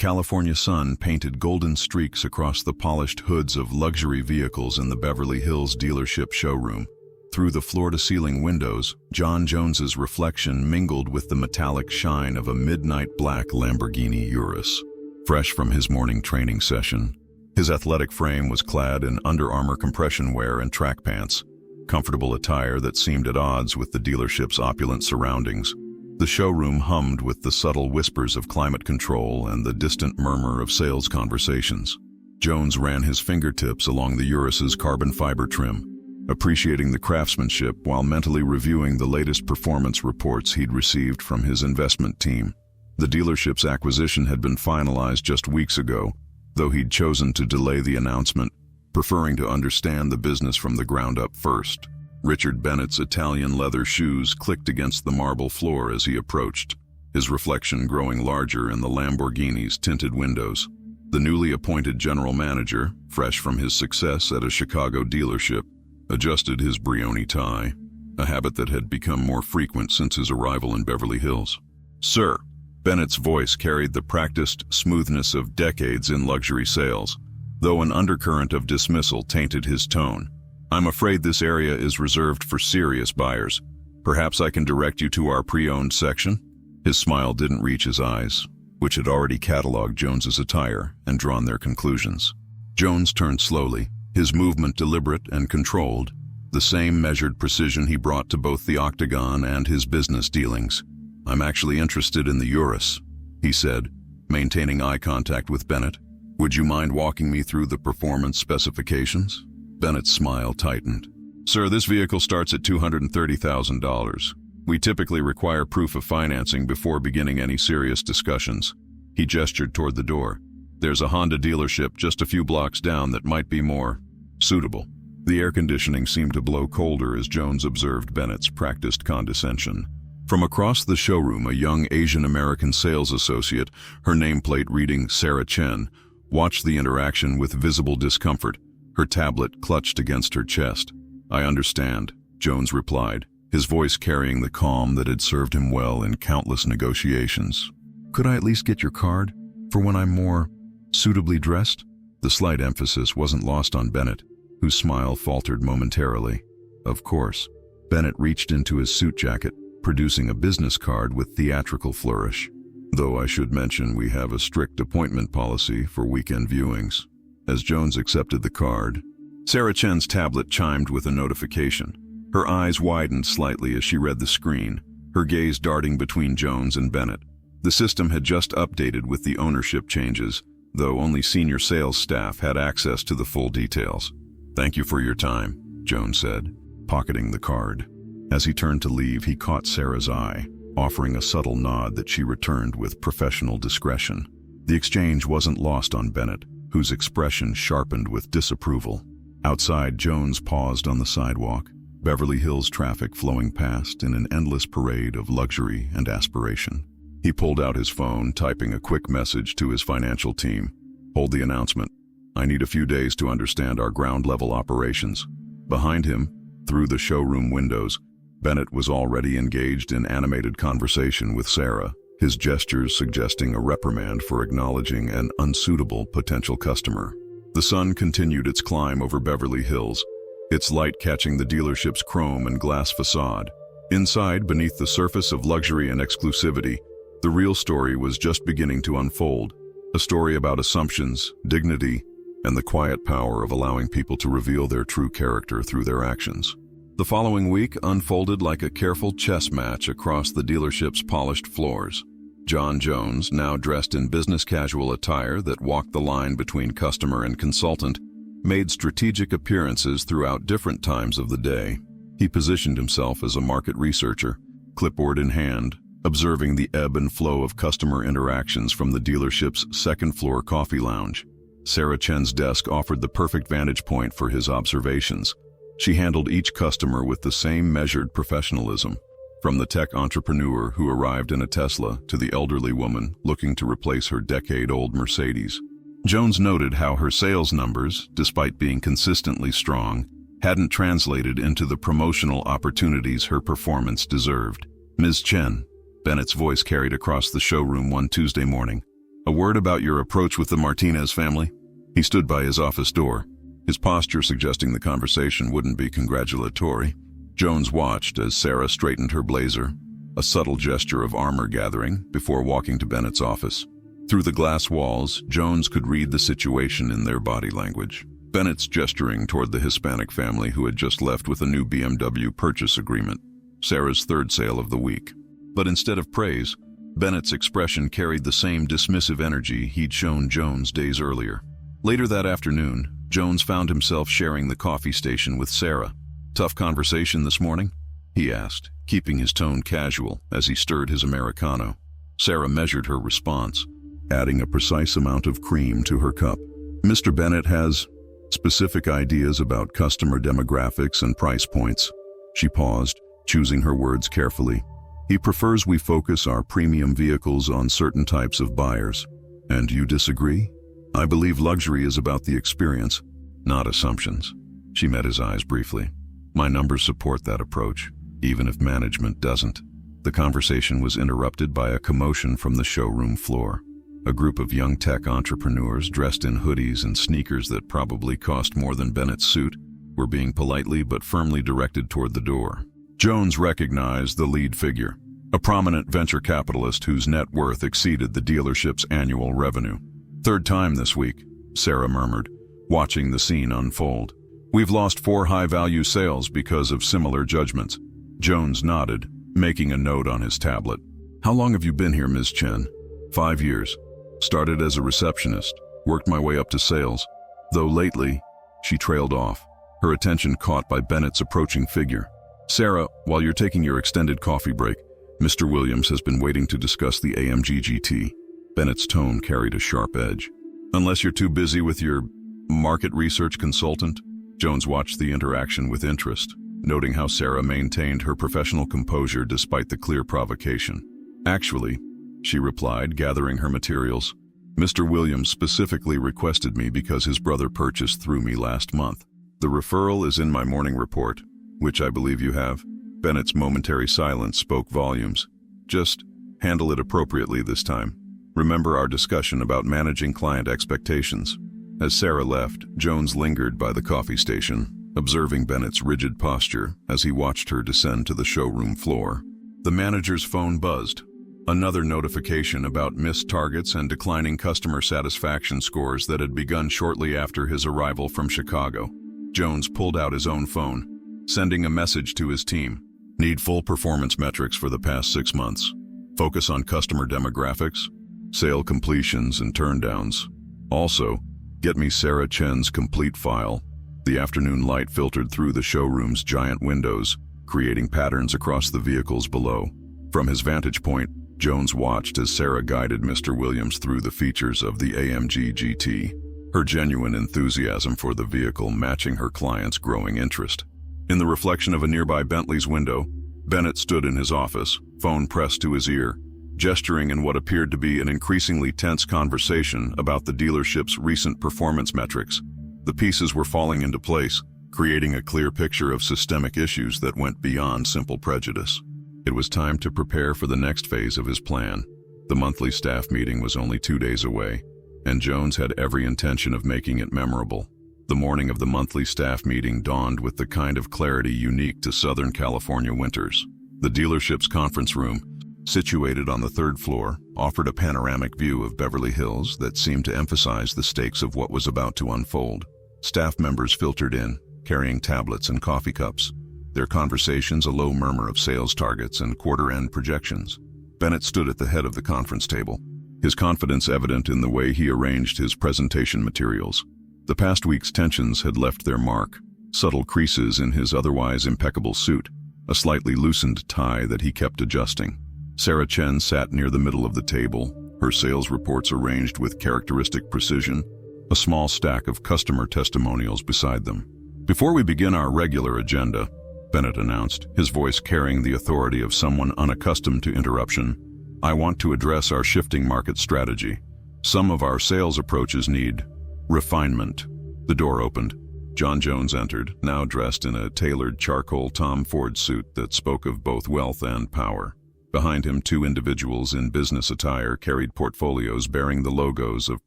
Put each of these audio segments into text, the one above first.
California sun painted golden streaks across the polished hoods of luxury vehicles in the Beverly Hills dealership showroom. Through the floor-to-ceiling windows, Jon Jones's reflection mingled with the metallic shine of a midnight black Lamborghini Urus. Fresh from his morning training session, his athletic frame was clad in Under Armour compression wear and track pants, comfortable attire that seemed at odds with the dealership's opulent surroundings. The showroom hummed with the subtle whispers of climate control and the distant murmur of sales conversations. Jones ran his fingertips along the Urus's carbon fiber trim, appreciating the craftsmanship while mentally reviewing the latest performance reports he'd received from his investment team. The dealership's acquisition had been finalized just weeks ago, though he'd chosen to delay the announcement, preferring to understand the business from the ground up first. Richard Bennett's Italian leather shoes clicked against the marble floor as he approached, his reflection growing larger in the Lamborghini's tinted windows. The newly appointed general manager, fresh from his success at a Chicago dealership, adjusted his Brioni tie, a habit that had become more frequent since his arrival in Beverly Hills. "Sir," Bennett's voice carried the practiced smoothness of decades in luxury sales, though an undercurrent of dismissal tainted his tone. "I'm afraid this area is reserved for serious buyers. Perhaps I can direct you to our pre-owned section?" His smile didn't reach his eyes, which had already cataloged Jones's attire and drawn their conclusions. Jones turned slowly, his movement deliberate and controlled, the same measured precision he brought to both the Octagon and his business dealings. "I'm actually interested in the Urus," he said, maintaining eye contact with Bennett. "Would you mind walking me through the performance specifications?" Bennett's smile tightened. "Sir, this vehicle starts at $230,000. We typically require proof of financing before beginning any serious discussions." He gestured toward the door. "There's a Honda dealership just a few blocks down that might be more suitable." The air conditioning seemed to blow colder as Jones observed Bennett's practiced condescension. From across the showroom, a young Asian-American sales associate, her nameplate reading Sarah Chen, watched the interaction with visible discomfort, her tablet clutched against her chest. "I understand," Jones replied, his voice carrying the calm that had served him well in countless negotiations. "Could I at least get your card, for when I'm more suitably dressed?" The slight emphasis wasn't lost on Bennett, whose smile faltered momentarily. "Of course." Bennett reached into his suit jacket, producing a business card with theatrical flourish. "Though I should mention we have a strict appointment policy for weekend viewings." As Jones accepted the card, Sarah Chen's tablet chimed with a notification. Her eyes widened slightly as she read the screen, her gaze darting between Jones and Bennett. The system had just updated with the ownership changes, though only senior sales staff had access to the full details. "Thank you for your time," Jones said, pocketing the card. As he turned to leave, he caught Sarah's eye, offering a subtle nod that she returned with professional discretion. The exchange wasn't lost on Bennett, whose expression sharpened with disapproval. Outside, Jones paused on the sidewalk, Beverly Hills traffic flowing past in an endless parade of luxury and aspiration. He pulled out his phone, typing a quick message to his financial team. "Hold the announcement. I need a few days to understand our ground-level operations." Behind him, through the showroom windows, Bennett was already engaged in animated conversation with Sarah, his gestures suggesting a reprimand for acknowledging an unsuitable potential customer. The sun continued its climb over Beverly Hills, its light catching the dealership's chrome and glass facade. Inside, beneath the surface of luxury and exclusivity, the real story was just beginning to unfold, a story about assumptions, dignity, and the quiet power of allowing people to reveal their true character through their actions. The following week unfolded like a careful chess match across the dealership's polished floors. Jon Jones, now dressed in business casual attire that walked the line between customer and consultant, made strategic appearances throughout different times of the day. He positioned himself as a market researcher, clipboard in hand, observing the ebb and flow of customer interactions from the dealership's second-floor coffee lounge. Sarah Chen's desk offered the perfect vantage point for his observations. She handled each customer with the same measured professionalism, from the tech entrepreneur who arrived in a Tesla to the elderly woman looking to replace her decade-old Mercedes. Jones noted how her sales numbers, despite being consistently strong, hadn't translated into the promotional opportunities her performance deserved. "Ms. Chen," Bennett's voice carried across the showroom one Tuesday morning, A word about your approach with the Martinez family? He stood by his office door, his posture suggesting the conversation wouldn't be congratulatory. Jones watched as Sarah straightened her blazer, a subtle gesture of armor gathering, before walking to Bennett's office. Through the glass walls, Jones could read the situation in their body language. Bennett's gesturing toward the Hispanic family who had just left with a new BMW purchase agreement, Sarah's third sale of the week. But instead of praise, Bennett's expression carried the same dismissive energy he'd shown Jones days earlier. Later that afternoon, Jones found himself sharing the coffee station with Sarah. "Tough conversation this morning?" he asked, keeping his tone casual as he stirred his Americano. Sarah measured her response, adding a precise amount of cream to her cup. "Mr. Bennett has specific ideas about customer demographics and price points." She paused, choosing her words carefully. "He prefers we focus our premium vehicles on certain types of buyers. And you disagree? I believe luxury is about the experience, not assumptions." She met his eyes briefly. "My numbers support that approach, even if management doesn't." The conversation was interrupted by a commotion from the showroom floor. A group of young tech entrepreneurs dressed in hoodies and sneakers that probably cost more than Bennett's suit were being politely but firmly directed toward the door. Jones recognized the lead figure, a prominent venture capitalist whose net worth exceeded the dealership's annual revenue. "Third time this week," Sarah murmured, watching the scene unfold. "We've lost 4 high-value sales because of similar judgments." Jones nodded, making a note on his tablet. "How long have you been here, Ms. Chen?" 5 years. Started as a receptionist, worked my way up to sales. Though lately," she trailed off, her attention caught by Bennett's approaching figure. "Sarah, while you're taking your extended coffee break, Mr. Williams has been waiting to discuss the AMG GT. Bennett's tone carried a sharp edge. "Unless you're too busy with your market research consultant?" Jones watched the interaction with interest, noting how Sarah maintained her professional composure despite the clear provocation. "Actually," she replied, gathering her materials, "Mr. Williams specifically requested me because his brother purchased through me last month. The referral is in my morning report, which I believe you have." Bennett's momentary silence spoke volumes. "Just handle it appropriately this time. Remember our discussion about managing client expectations." As Sarah left, Jones lingered by the coffee station, observing Bennett's rigid posture as he watched her descend to the showroom floor. The manager's phone buzzed. Another notification about missed targets and declining customer satisfaction scores that had begun shortly after his arrival from Chicago. Jones pulled out his own phone, sending a message to his team. "Need full performance metrics for the past 6 months. Focus on customer demographics, sale completions and turndowns. Also, get me Sarah Chen's complete file." The afternoon light filtered through the showroom's giant windows, creating patterns across the vehicles below. From his vantage point, Jones watched as Sarah guided Mr. Williams through the features of the AMG GT, her genuine enthusiasm for the vehicle matching her client's growing interest. In the reflection of a nearby Bentley's window, Bennett stood in his office, phone pressed to his ear, gesturing in what appeared to be an increasingly tense conversation about the dealership's recent performance metrics. The pieces were falling into place, creating a clear picture of systemic issues that went beyond simple prejudice. It was time to prepare for the next phase of his plan. The monthly staff meeting was only 2 days away, and Jones had every intention of making it memorable. The morning of the monthly staff meeting dawned with the kind of clarity unique to Southern California winters. The dealership's conference room, situated on the 3rd floor, offered a panoramic view of Beverly Hills that seemed to emphasize the stakes of what was about to unfold. Staff members filtered in, carrying tablets and coffee cups, their conversations a low murmur of sales targets and quarter-end projections. Bennett stood at the head of the conference table, his confidence evident in the way he arranged his presentation materials. The past week's tensions had left their mark, subtle creases in his otherwise impeccable suit, a slightly loosened tie that he kept adjusting. Sarah Chen sat near the middle of the table, her sales reports arranged with characteristic precision, a small stack of customer testimonials beside them. "Before we begin our regular agenda," Bennett announced, his voice carrying the authority of someone unaccustomed to interruption, "I want to address our shifting market strategy. Some of our sales approaches need refinement." The door opened. Jon Jones entered, now dressed in a tailored charcoal Tom Ford suit that spoke of both wealth and power. Behind him, two individuals in business attire carried portfolios bearing the logos of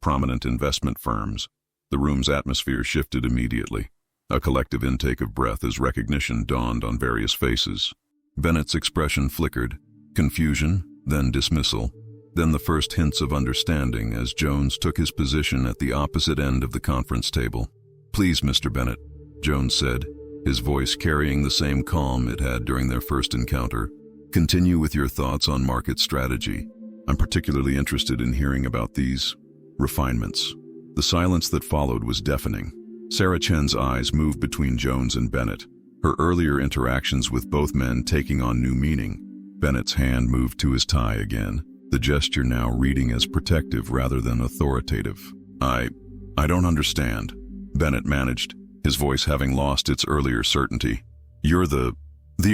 prominent investment firms. The room's atmosphere shifted immediately. A collective intake of breath as recognition dawned on various faces. Bennett's expression flickered, confusion, then dismissal, then the first hints of understanding as Jones took his position at the opposite end of the conference table. "Please, Mr. Bennett," Jones said, his voice carrying the same calm it had during their first encounter. "Continue with your thoughts on market strategy. I'm particularly interested in hearing about these refinements." The silence that followed was deafening. Sarah Chen's eyes moved between Jones and Bennett, her earlier interactions with both men taking on new meaning. Bennett's hand moved to his tie again, the gesture now reading as protective rather than authoritative. I don't understand," Bennett managed, his voice having lost its earlier certainty. "You're the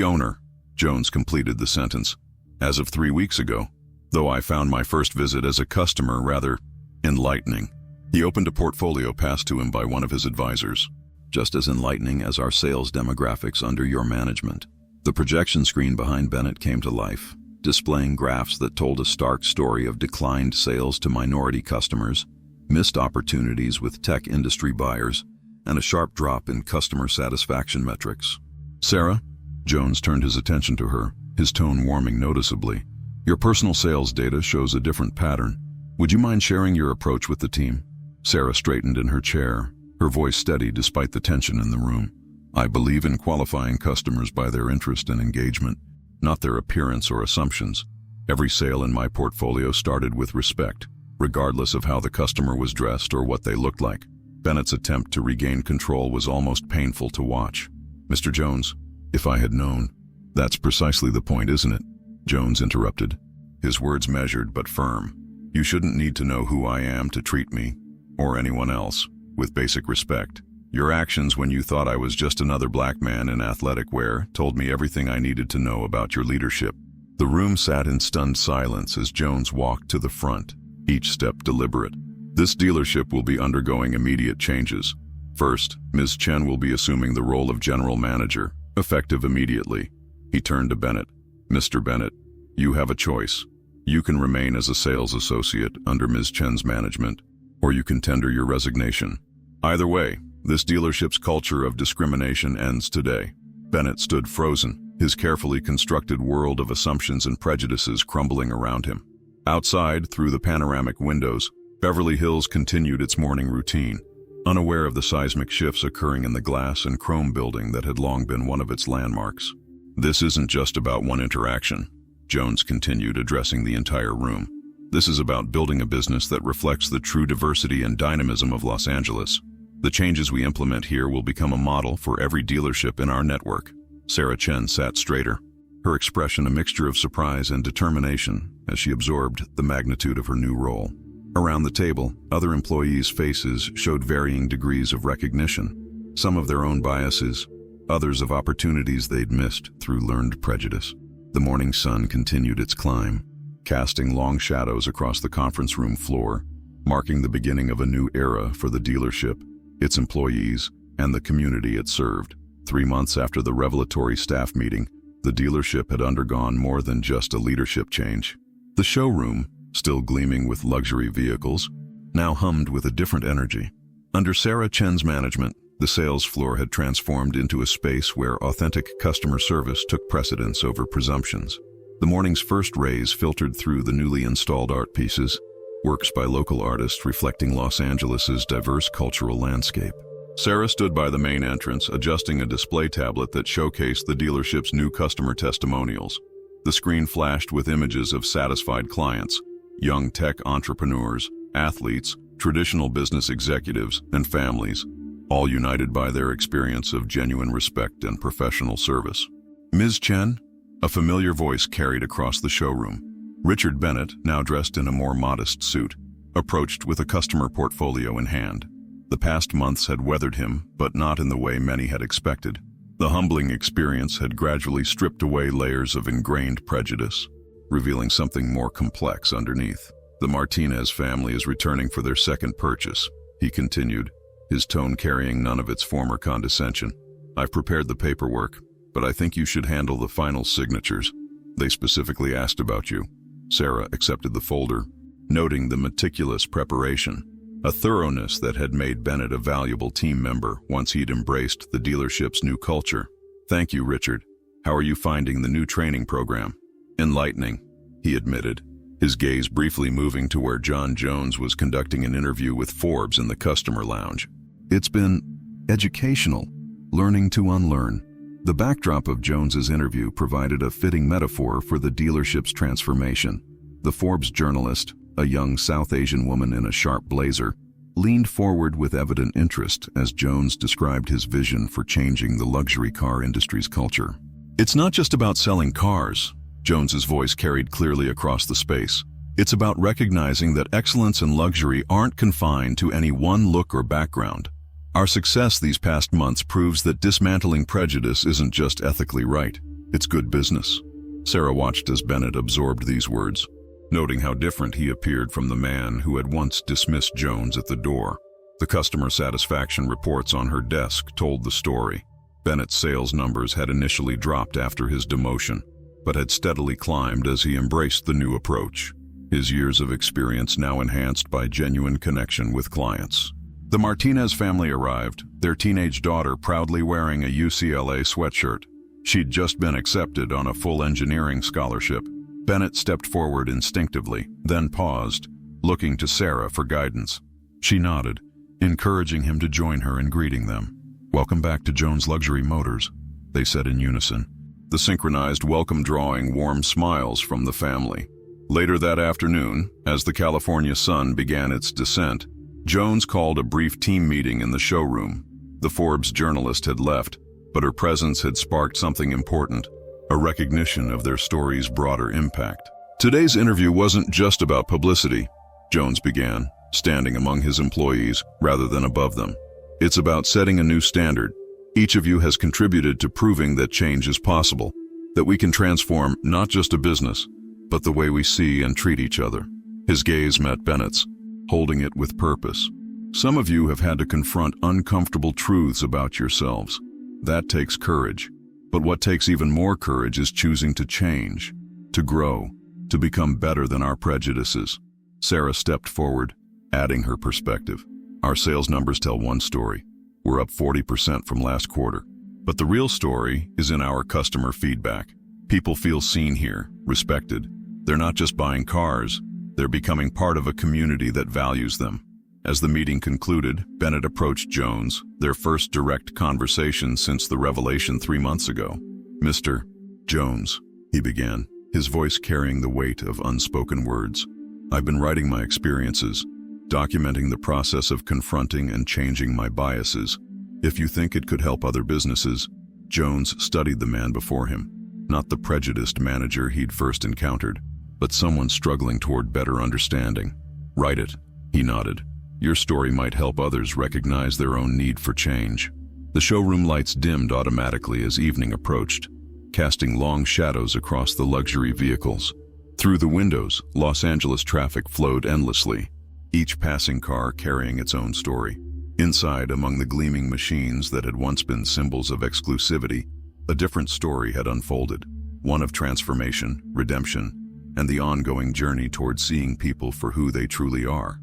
owner," Jones completed the sentence. "As of 3 weeks ago, though I found my first visit as a customer rather enlightening." He opened a portfolio passed to him by one of his advisors. "Just as enlightening as our sales demographics under your management." The projection screen behind Bennett came to life, displaying graphs that told a stark story of declined sales to minority customers, missed opportunities with tech industry buyers, and a sharp drop in customer satisfaction metrics. "Sarah," Jones turned his attention to her, his tone warming noticeably, "your personal sales data shows a different pattern. Would you mind sharing your approach with the team?" Sarah straightened in her chair, her voice steady despite the tension in the room. "I believe in qualifying customers by their interest and engagement, not their appearance or assumptions. Every sale in my portfolio started with respect, regardless of how the customer was dressed or what they looked like." Bennett's attempt to regain control was almost painful to watch. "Mr. Jones, if I had known..." "That's precisely the point, isn't it?" Jones interrupted, his words measured but firm. "You shouldn't need to know who I am to treat me, or anyone else, with basic respect. Your actions when you thought I was just another black man in athletic wear told me everything I needed to know about your leadership." The room sat in stunned silence as Jones walked to the front, each step deliberate. "This dealership will be undergoing immediate changes. First, Ms. Chen will be assuming the role of general manager, effective immediately." He turned to Bennett. "Mr. Bennett, you have a choice. You can remain as a sales associate under Ms. Chen's management, or you can tender your resignation. Either way, this dealership's culture of discrimination ends today." Bennett stood frozen, his carefully constructed world of assumptions and prejudices crumbling around him. Outside, through the panoramic windows, Beverly Hills continued its morning routine, unaware of the seismic shifts occurring in the glass and chrome building that had long been one of its landmarks. "This isn't just about one interaction," Jones continued, addressing the entire room. "This is about building a business that reflects the true diversity and dynamism of Los Angeles. The changes we implement here will become a model for every dealership in our network." Sarah Chen sat straighter, her expression a mixture of surprise and determination as she absorbed the magnitude of her new role. Around the table, other employees' faces showed varying degrees of recognition, some of their own biases, others of opportunities they'd missed through learned prejudice. The morning sun continued its climb, casting long shadows across the conference room floor, marking the beginning of a new era for the dealership, its employees, and the community it served. 3 months after the revelatory staff meeting, the dealership had undergone more than just a leadership change. The showroom, still gleaming with luxury vehicles, now hummed with a different energy. Under Sarah Chen's management, the sales floor had transformed into a space where authentic customer service took precedence over presumptions. The morning's first rays filtered through the newly installed art pieces, works by local artists reflecting Los Angeles's diverse cultural landscape. Sarah stood by the main entrance, adjusting a display tablet that showcased the dealership's new customer testimonials. The screen flashed with images of satisfied clients, young tech entrepreneurs, athletes, traditional business executives, and families, all united by their experience of genuine respect and professional service. "Ms. Chen?" A familiar voice carried across the showroom. Richard Bennett, now dressed in a more modest suit, approached with a customer portfolio in hand. The past months had weathered him, but not in the way many had expected. The humbling experience had gradually stripped away layers of ingrained prejudice, revealing something more complex underneath. "The Martinez family is returning for their second purchase," he continued, his tone carrying none of its former condescension. "I've prepared the paperwork, but I think you should handle the final signatures." They specifically asked about you. Sarah accepted the folder, noting the meticulous preparation, a thoroughness that had made Bennett a valuable team member once he'd embraced the dealership's new culture. Thank you, Richard. How are you finding the new training program? Enlightening, he admitted, his gaze briefly moving to where Jon Jones was conducting an interview with Forbes in the customer lounge. It's been educational, learning to unlearn. The backdrop of Jones's interview provided a fitting metaphor for the dealership's transformation. The Forbes journalist, a young South Asian woman in a sharp blazer, leaned forward with evident interest as Jones described his vision for changing the luxury car industry's culture. It's not just about selling cars, Jones's voice carried clearly across the space. It's about recognizing that excellence and luxury aren't confined to any one look or background. Our success these past months proves that dismantling prejudice isn't just ethically right, it's good business. Sarah watched as Bennett absorbed these words, noting how different he appeared from the man who had once dismissed Jones at the door. The customer satisfaction reports on her desk told the story. Bennett's sales numbers had initially dropped after his demotion, but had steadily climbed as he embraced the new approach, his years of experience now enhanced by genuine connection with clients. The Martinez family arrived, their teenage daughter proudly wearing a UCLA sweatshirt. She'd just been accepted on a full engineering scholarship. Bennett stepped forward instinctively, then paused, looking to Sarah for guidance. She nodded, encouraging him to join her in greeting them. "Welcome back to Jones Luxury Motors," they said in unison. The synchronized welcome drawing warm smiles from the family. Later that afternoon, as the California sun began its descent, Jones called a brief team meeting in the showroom. The Forbes journalist had left, but her presence had sparked something important, a recognition of their story's broader impact. Today's interview wasn't just about publicity, Jones began, standing among his employees rather than above them. It's about setting a new standard. Each of you has contributed to proving that change is possible, that we can transform not just a business, but the way we see and treat each other. His gaze met Bennett's, holding it with purpose. Some of you have had to confront uncomfortable truths about yourselves. That takes courage. But what takes even more courage is choosing to change, to grow, to become better than our prejudices. Sarah stepped forward, adding her perspective. Our sales numbers tell one story. We're up 40% from last quarter. But the real story is in our customer feedback. People feel seen here, respected. They're not just buying cars, they're becoming part of a community that values them. As the meeting concluded, Bennett approached Jones, their first direct conversation since the revelation 3 months ago. "Mr. Jones," he began, his voice carrying the weight of unspoken words. "I've been writing my experiences, documenting the process of confronting and changing my biases. If you think it could help other businesses," Jones studied the man before him, not the prejudiced manager he'd first encountered, but someone struggling toward better understanding. "Write it," he nodded. "Your story might help others recognize their own need for change." The showroom lights dimmed automatically as evening approached, casting long shadows across the luxury vehicles. Through the windows, Los Angeles traffic flowed endlessly, each passing car carrying its own story. Inside, among the gleaming machines that had once been symbols of exclusivity, a different story had unfolded, one of transformation, redemption, and the ongoing journey toward seeing people for who they truly are.